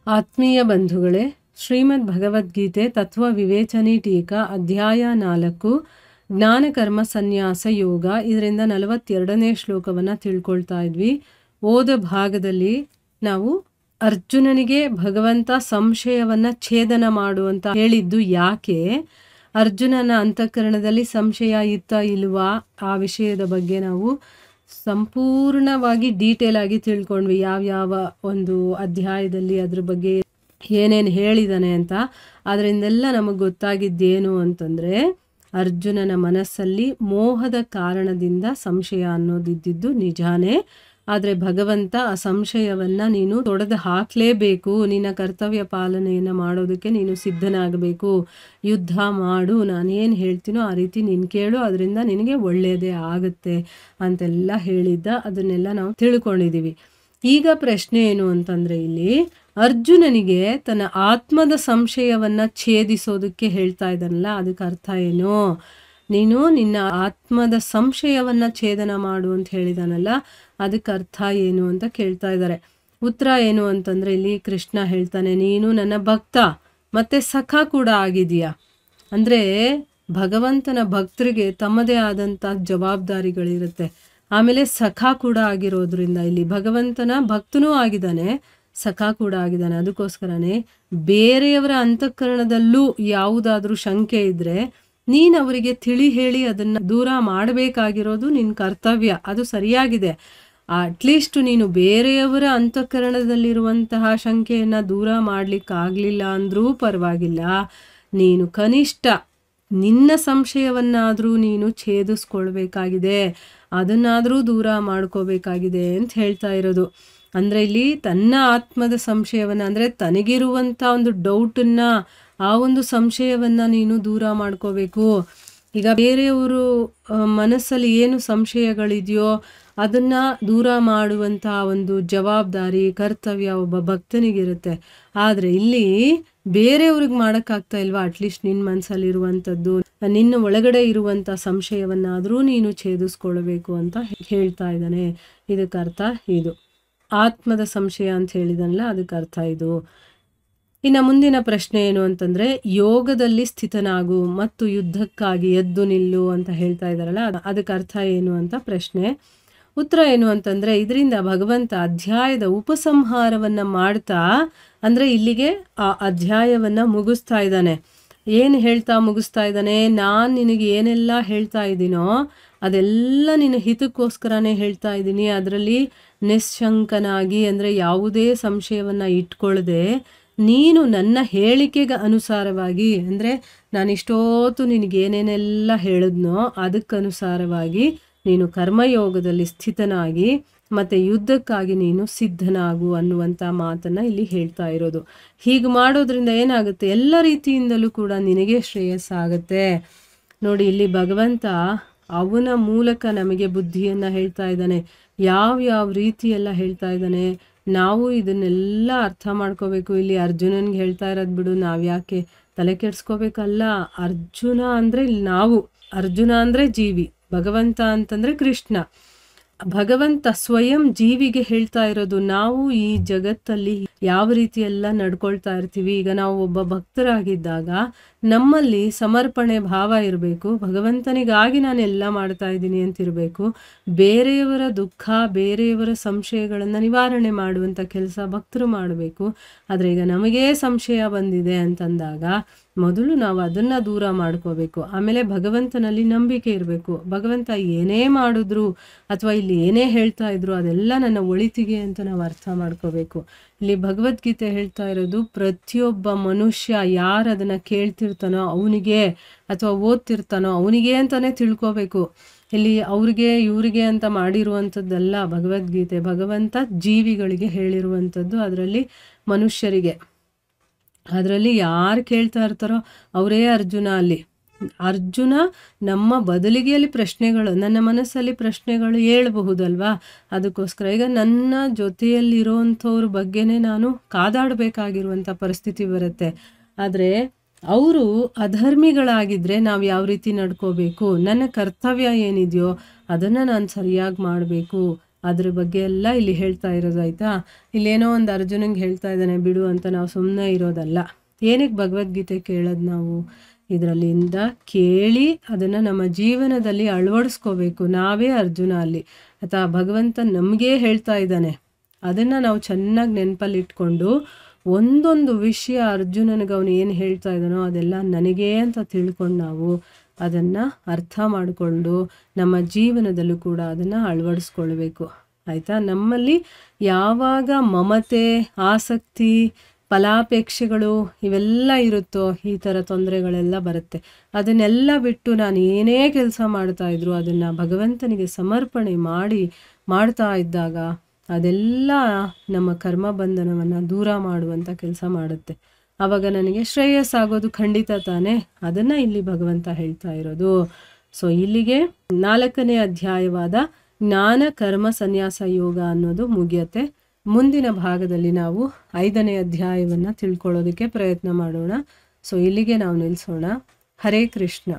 ಆತ್ಮೀಯ ಬಂಧುಗಳೇ, ಶ್ರೀಮದ್ ಭಗವದ್ಗೀತೆ ತತ್ವ ವಿವೇಚನೆ ಟೀಕಾ ಅಧ್ಯಾಯ 4 ಜ್ಞಾನ ಕರ್ಮ ಸನ್ಯಾಸ ಯೋಗ. ಇದರಿಂದ 42ನೇ ಶ್ಲೋಕವನ್ನು ತಿಳ್ಕೊಳ್ತಾ ಇದ್ವಿ. ಓದ ಭಾಗದಲ್ಲಿ ನಾವು ಅರ್ಜುನನಿಗೆ ಭಗವಂತ ಸಂಶಯವನ್ನು ಛೇದನ ಮಾಡುವಂತ ಹೇಳಿದ್ದು ಯಾಕೆ, ಅರ್ಜುನನ ಅಂತಃಕರಣದಲ್ಲಿ ಸಂಶಯ ಇತ್ತ ಇಲ್ವಾ, ಆ ವಿಷಯದ ಬಗ್ಗೆ ನಾವು ಸಂಪೂರ್ಣವಾಗಿ ಡೀಟೇಲ್ ಆಗಿ ತಿಳ್ಕೊಂಡ್ವಿ. ಯಾವ ಒಂದು ಅಧ್ಯಾಯದಲ್ಲಿ ಅದ್ರ ಬಗ್ಗೆ ಏನೇನು ಹೇಳಿದಾನೆ ಅಂತ. ಅದರಿಂದೆಲ್ಲ ನಮಗೆ ಗೊತ್ತಾಗಿದ್ದೇನು ಅಂತಂದರೆ, ಅರ್ಜುನನ ಮನಸ್ಸಲ್ಲಿ ಮೋಹದ ಕಾರಣದಿಂದ ಸಂಶಯ ಅನ್ನೋದಿದ್ದು ನಿಜಾನೇ. ಆದರೆ ಭಗವಂತ ಆ ಸಂಶಯವನ್ನು ನೀನು ತೊಡೆದು ಹಾಕಲೇಬೇಕು, ನಿನ್ನ ಕರ್ತವ್ಯ ಪಾಲನೆಯನ್ನು ಮಾಡೋದಕ್ಕೆ ನೀನು ಸಿದ್ಧನಾಗಬೇಕು, ಯುದ್ಧ ಮಾಡು, ನಾನೇನು ಹೇಳ್ತೀನೋ ಆ ರೀತಿ ನೀನು ಕೇಳು, ಅದರಿಂದ ನಿನಗೆ ಒಳ್ಳೆಯದೇ ಆಗುತ್ತೆ ಅಂತೆಲ್ಲ ಹೇಳಿದ್ದ. ಅದನ್ನೆಲ್ಲ ನಾವು ತಿಳ್ಕೊಂಡಿದ್ದೀವಿ. ಈಗ ಪ್ರಶ್ನೆ ಏನು ಅಂತಂದರೆ, ಇಲ್ಲಿ ಅರ್ಜುನನಿಗೆ ತನ್ನ ಆತ್ಮದ ಸಂಶಯವನ್ನು ಛೇದಿಸೋದಕ್ಕೆ ಹೇಳ್ತಾ ಇದ್ದಾನಲ್ಲ, ಅದಕ್ಕೆ ಅರ್ಥ ಏನು? ನೀನು ನಿನ್ನ ಆತ್ಮದ ಸಂಶಯವನ್ನು ಛೇದನ ಮಾಡು ಅಂತ ಹೇಳಿದಾನಲ್ಲ, ಅದಕ್ಕೆ ಅರ್ಥ ಏನು ಅಂತ ಕೇಳ್ತಾ ಇದ್ದಾರೆ. ಉತ್ತರ ಏನು ಅಂತಂದರೆ, ಇಲ್ಲಿ ಕೃಷ್ಣ ಹೇಳ್ತಾನೆ, ನೀನು ನನ್ನ ಭಕ್ತ ಮತ್ತು ಸಖ ಕೂಡ ಆಗಿದೆಯಾ. ಅಂದರೆ ಭಗವಂತನ ಭಕ್ತರಿಗೆ ತಮ್ಮದೇ ಆದಂಥ ಜವಾಬ್ದಾರಿಗಳಿರುತ್ತೆ. ಆಮೇಲೆ ಸಖ ಕೂಡ ಆಗಿರೋದ್ರಿಂದ ಇಲ್ಲಿ ಭಗವಂತನ ಭಕ್ತನೂ ಆಗಿದ್ದಾನೆ, ಸಖ ಕೂಡ ಆಗಿದ್ದಾನೆ. ಅದಕ್ಕೋಸ್ಕರನೇ ಬೇರೆಯವರ ಅಂತಃಕರಣದಲ್ಲೂ ಯಾವುದಾದ್ರೂ ಶಂಕೆ ಇದ್ದರೆ ನೀನು ಅವರಿಗೆ ತಿಳಿ ಹೇಳಿ ಅದನ್ನು ದೂರ ಮಾಡಬೇಕಾಗಿರೋದು ನಿನ್ನ ಕರ್ತವ್ಯ. ಅದು ಸರಿಯಾಗಿದೆ. ಅಟ್ಲೀಸ್ಟ್ ನೀನು ಬೇರೆಯವರ ಅಂತಃಕರಣದಲ್ಲಿರುವಂತಹ ಶಂಕೆಯನ್ನು ದೂರ ಮಾಡಲಿಕ್ಕಾಗಲಿಲ್ಲ ಅಂದರೂ ಪರವಾಗಿಲ್ಲ, ನೀನು ಕನಿಷ್ಠ ನಿನ್ನ ಸಂಶಯವನ್ನಾದರೂ ನೀನು ಛೇದಿಸ್ಕೊಳ್ಬೇಕಾಗಿದೆ, ಅದನ್ನಾದರೂ ದೂರ ಮಾಡ್ಕೋಬೇಕಾಗಿದೆ ಅಂತ ಹೇಳ್ತಾ ಇರೋದು. ಅಂದರೆ ಇಲ್ಲಿ ತನ್ನ ಆತ್ಮದ ಸಂಶಯವನ್ನು, ಅಂದರೆ ತನಗಿರುವಂಥ ಒಂದು ಡೌಟನ್ನು, ಆ ಒಂದು ಸಂಶಯವನ್ನು ನೀನು ದೂರ ಮಾಡ್ಕೋಬೇಕು. ಈಗ ಬೇರೆಯವರು ಮನಸ್ಸಲ್ಲಿ ಏನು ಸಂಶಯಗಳಿದೆಯೋ ಅದನ್ನು ದೂರ ಮಾಡುವಂಥ ಒಂದು ಜವಾಬ್ದಾರಿ, ಕರ್ತವ್ಯ ಒಬ್ಬ ಭಕ್ತನಿಗಿರುತ್ತೆ. ಆದರೆ ಇಲ್ಲಿ ಬೇರೆಯವ್ರಿಗೆ ಮಾಡೋಕ್ಕಾಗ್ತಾ ಇಲ್ವಾ? ಅಟ್ಲೀಸ್ಟ್ ನಿನ್ನ ಮನಸ್ಸಲ್ಲಿರುವಂಥದ್ದು, ನಿನ್ನ ಒಳಗಡೆ ಇರುವಂಥ ಸಂಶಯವನ್ನಾದರೂ ನೀನು ಛೇದಿಸ್ಕೊಳ್ಬೇಕು ಅಂತ ಹೇಳ್ತಾ ಇದ್ದಾನೆ. ಇದಕ್ಕೆ ಅರ್ಥ ಇದು. ಆತ್ಮದ ಸಂಶಯ ಅಂತ ಹೇಳಿದನಲ್ಲ, ಅದಕ್ಕೆ ಅರ್ಥ ಇದು. ಇನ್ನು ಮುಂದಿನ ಪ್ರಶ್ನೆ ಏನು ಅಂತಂದರೆ, ಯೋಗದಲ್ಲಿ ಸ್ಥಿತನಾಗು ಮತ್ತು ಯುದ್ಧಕ್ಕಾಗಿ ಎದ್ದು ನಿಲ್ಲು ಅಂತ ಹೇಳ್ತಾ ಇದ್ದಾರಲ್ಲ, ಅದಕ್ಕೆ ಅರ್ಥ ಏನು ಅಂತ ಪ್ರಶ್ನೆ. ಉತ್ತರ ಏನು ಅಂತಂದರೆ, ಇದರಿಂದ ಭಗವಂತ ಅಧ್ಯಾಯದ ಉಪಸಂಹಾರವನ್ನು ಮಾಡ್ತಾ, ಅಂದರೆ ಇಲ್ಲಿಗೆ ಆ ಅಧ್ಯಾಯವನ್ನು ಮುಗಿಸ್ತಾ ಇದ್ದಾನೆ. ಏನು ಹೇಳ್ತಾ ಮುಗಿಸ್ತಾ ಇದ್ದಾನೆ? ನಾನು ನಿನಗೆ ಏನೆಲ್ಲ ಹೇಳ್ತಾ ಇದ್ದೀನೋ ಅದೆಲ್ಲ ನಿನ್ನ ಹಿತಕ್ಕೋಸ್ಕರನೇ ಹೇಳ್ತಾ ಇದ್ದೀನಿ. ಅದರಲ್ಲಿ ನಿಶ್ಶಂಕನಾಗಿ, ಅಂದರೆ ಯಾವುದೇ ಸಂಶಯವನ್ನು ಇಟ್ಕೊಳ್ಳದೆ ನೀನು ನನ್ನ ಹೇಳಿಕೆಗೆ ಅನುಸಾರವಾಗಿ, ಅಂದರೆ ನಾನಿಷ್ಟೊತ್ತು ನಿನಗೇನೇನೆಲ್ಲ ಹೇಳಿದ್ನೋ ಅದಕ್ಕನುಸಾರವಾಗಿ ನೀನು ಕರ್ಮಯೋಗದಲ್ಲಿ ಸ್ಥಿತನಾಗಿ ಮತ್ತು ಯುದ್ಧಕ್ಕಾಗಿ ನೀನು ಸಿದ್ಧನಾಗು ಅನ್ನುವಂಥ ಮಾತನ್ನು ಇಲ್ಲಿ ಹೇಳ್ತಾ ಇರೋದು. ಹೀಗೆ ಮಾಡೋದ್ರಿಂದ ಏನಾಗುತ್ತೆ, ಎಲ್ಲ ರೀತಿಯಿಂದಲೂ ಕೂಡ ನಿನಗೆ ಶ್ರೇಯಸ್ಸಾಗುತ್ತೆ. ನೋಡಿ, ಇಲ್ಲಿ ಭಗವಂತ ಅವನ ಮೂಲಕ ನಮಗೆ ಬುದ್ಧಿಯನ್ನು ಹೇಳ್ತಾ ಇದ್ದಾನೆ. ಯಾವ ರೀತಿಯೆಲ್ಲ ಹೇಳ್ತಾ ಇದ್ದಾನೆ, ನಾವು ಇದನ್ನೆಲ್ಲ ಅರ್ಥ ಮಾಡ್ಕೋಬೇಕು. ಇಲ್ಲಿ ಅರ್ಜುನನ್ಗೆ ಹೇಳ್ತಾ ಇರೋದು ಬಿಡು, ನಾವು ಯಾಕೆ ತಲೆ ಕೆಡಿಸ್ಕೋಬೇಕಲ್ಲ. ಅರ್ಜುನ ಅಂದರೆ ಇಲ್ಲಿ ನಾವು, ಅರ್ಜುನ ಅಂದರೆ ಜೀವಿ, ಭಗವಂತ ಅಂತಂದರೆ ಕೃಷ್ಣ. ಭಗವಂತ ಸ್ವಯಂ ಜೀವಿಗೆ ಹೇಳ್ತಾ ಇರೋದು, ನಾವು ಈ ಜಗತ್ತಲ್ಲಿ ಯಾವ ರೀತಿಯೆಲ್ಲ ನಡ್ಕೊಳ್ತಾ ಇರ್ತೀವಿ. ಈಗ ನಾವು ಒಬ್ಬ ಭಕ್ತರಾಗಿದ್ದಾಗ ನಮ್ಮಲ್ಲಿ ಸಮರ್ಪಣೆ ಭಾವ ಇರಬೇಕು. ಭಗವಂತನಿಗಾಗಿ ನಾನೆಲ್ಲ ಮಾಡ್ತಾ ಇದ್ದೀನಿ ಅಂತಿರಬೇಕು. ಬೇರೆಯವರ ದುಃಖ, ಬೇರೆಯವರ ಸಂಶಯಗಳನ್ನು ನಿವಾರಣೆ ಮಾಡುವಂಥ ಕೆಲಸ ಭಕ್ತರು ಮಾಡಬೇಕು. ಆದರೆ ಈಗ ನಮಗೇ ಸಂಶಯ ಬಂದಿದೆ ಅಂತಂದಾಗ ಮೊದಲು ನಾವು ಅದನ್ನು ದೂರ ಮಾಡ್ಕೋಬೇಕು. ಆಮೇಲೆ ಭಗವಂತನಲ್ಲಿ ನಂಬಿಕೆ ಇರಬೇಕು. ಭಗವಂತ ಏನೇ ಮಾಡಿದ್ರು ಅಥವಾ ಇಲ್ಲಿ ಏನೇ ಹೇಳ್ತಾ ಇದ್ರು ಅದೆಲ್ಲ ನನ್ನ ಒಳಿತಿಗೆ ಅಂತ ನಾವು ಅರ್ಥ ಮಾಡ್ಕೋಬೇಕು. ಇಲ್ಲಿ ಭಗವದ್ಗೀತೆ ಹೇಳ್ತಾ ಇರೋದು, ಪ್ರತಿಯೊಬ್ಬ ಮನುಷ್ಯ ಯಾರು ಅದನ್ನು ಕೇಳ್ತಿರ್ತಾನೋ ಅವನಿಗೆ ಅಥವಾ ಓದ್ತಿರ್ತಾನೋ ಅವನಿಗೆ ಅಂತಲೇ ತಿಳ್ಕೋಬೇಕು. ಇಲ್ಲಿ ಅವ್ರಿಗೆ ಇವ್ರಿಗೆ ಅಂತ ಮಾಡಿರುವಂಥದ್ದಲ್ಲ ಭಗವದ್ಗೀತೆ. ಭಗವಂತ ಜೀವಿಗಳಿಗೆ ಹೇಳಿರುವಂಥದ್ದು, ಅದರಲ್ಲಿ ಮನುಷ್ಯರಿಗೆ. ಅದರಲ್ಲಿ ಯಾರು ಕೇಳ್ತಾ ಇರ್ತಾರೋ ಅವರೇ ಅರ್ಜುನ. ಅಲ್ಲಿ ಅರ್ಜುನ ನಮ್ಮ ಬದಲಿಗೆ ಅಲ್ಲಿ ಪ್ರಶ್ನೆಗಳು, ನನ್ನ ಮನಸ್ಸಲ್ಲಿ ಪ್ರಶ್ನೆಗಳು ಹೇಳಬಹುದಲ್ವಾ. ಅದಕ್ಕೋಸ್ಕರ ಈಗ ನನ್ನ ಜೊತೆಯಲ್ಲಿರೋವಂಥವ್ರ ಬಗ್ಗೆನೇ ನಾನು ಕಾದಾಡಬೇಕಾಗಿರುವಂಥ ಪರಿಸ್ಥಿತಿ ಬರುತ್ತೆ. ಆದರೆ ಅವರು ಅಧರ್ಮಿಗಳಾಗಿದ್ದರೆ ನಾವು ಯಾವ ರೀತಿ ನಡ್ಕೋಬೇಕು, ನನ್ನ ಕರ್ತವ್ಯ ಏನಿದೆಯೋ ಅದನ್ನು ನಾನು ಸರಿಯಾಗಿ ಮಾಡಬೇಕು. ಅದ್ರ ಬಗ್ಗೆ ಎಲ್ಲ ಇಲ್ಲಿ ಹೇಳ್ತಾ ಇರೋದು ಆಯಿತಾ. ಇಲ್ಲೇನೋ ಒಂದು ಅರ್ಜುನಂಗೆ ಹೇಳ್ತಾ ಇದ್ದಾನೆ ಬಿಡು ಅಂತ ನಾವು ಸುಮ್ಮನೆ ಇರೋದಲ್ಲ. ಏನಕ್ಕೆ ಭಗವದ್ಗೀತೆ ಕೇಳೋದು ನಾವು? ಇದರಲ್ಲಿಂದ ಕೇಳಿ ಅದನ್ನು ನಮ್ಮ ಜೀವನದಲ್ಲಿ ಅಳವಡಿಸ್ಕೋಬೇಕು. ನಾವೇ ಅರ್ಜುನ ಅಲ್ಲಿ ಆಯಿತಾ. ಭಗವಂತ ನಮಗೇ ಹೇಳ್ತಾ ಇದ್ದಾನೆ. ಅದನ್ನು ನಾವು ಚೆನ್ನಾಗಿ ನೆನಪಲ್ಲಿ ಇಟ್ಕೊಂಡು ಒಂದೊಂದು ವಿಷಯ ಅರ್ಜುನನಿಗೆ ಅವನು ಏನು ಹೇಳ್ತಾ ಇದ್ದಾನೋ ಅದೆಲ್ಲ ನನಗೇ ಅಂತ ತಿಳ್ಕೊಂಡು ನಾವು ಅದನ್ನು ಅರ್ಥ ಮಾಡಿಕೊಂಡು ನಮ್ಮ ಜೀವನದಲ್ಲೂ ಕೂಡ ಅದನ್ನು ಅಳವಡಿಸ್ಕೊಳ್ಬೇಕು ಆಯಿತಾ. ನಮ್ಮಲ್ಲಿ ಯಾವಾಗ ಮಮತೆ, ಆಸಕ್ತಿ, ಫಲಾಪೇಕ್ಷೆಗಳು ಇವೆಲ್ಲ ಇರುತ್ತೋ ಈ ಥರ ತೊಂದರೆಗಳೆಲ್ಲ ಬರುತ್ತೆ. ಅದನ್ನೆಲ್ಲ ಬಿಟ್ಟು ನಾನು ಏನೇ ಕೆಲಸ ಮಾಡ್ತಾಯಿದ್ರು ಅದನ್ನು ಭಗವಂತನಿಗೆ ಸಮರ್ಪಣೆ ಮಾಡ್ತಾ ಇದ್ದಾಗ ಅದೆಲ್ಲ ನಮ್ಮ ಕರ್ಮ ಬಂಧನವನ್ನು ದೂರ ಮಾಡುವಂಥ ಕೆಲಸ ಮಾಡುತ್ತೆ. ಆವಾಗ ನನಗೆ ಶ್ರೇಯಸ್ಸಾಗೋದು ಖಂಡಿತ ತಾನೇ. ಅದನ್ನು ಇಲ್ಲಿ ಭಗವಂತ ಹೇಳ್ತಾ ಇರೋದು. ಸೊ ಇಲ್ಲಿಗೆ 4ನೇ ಅಧ್ಯಾಯವಾದ ಜ್ಞಾನ ಕರ್ಮ ಸನ್ಯಾಸ ಯೋಗ ಅನ್ನೋದು ಮುಗಿಯುತ್ತೆ. ಮುಂದಿನ ಭಾಗದಲ್ಲಿ ನಾವು 5ನೇ ಅಧ್ಯಾಯವನ್ನು ತಿಳ್ಕೊಳ್ಳೋದಕ್ಕೆ ಪ್ರಯತ್ನ ಮಾಡೋಣ. ಸೊ ಇಲ್ಲಿಗೆ ನಾವು ನಿಲ್ಲಿಸೋಣ. ಹರೇ ಕೃಷ್ಣ.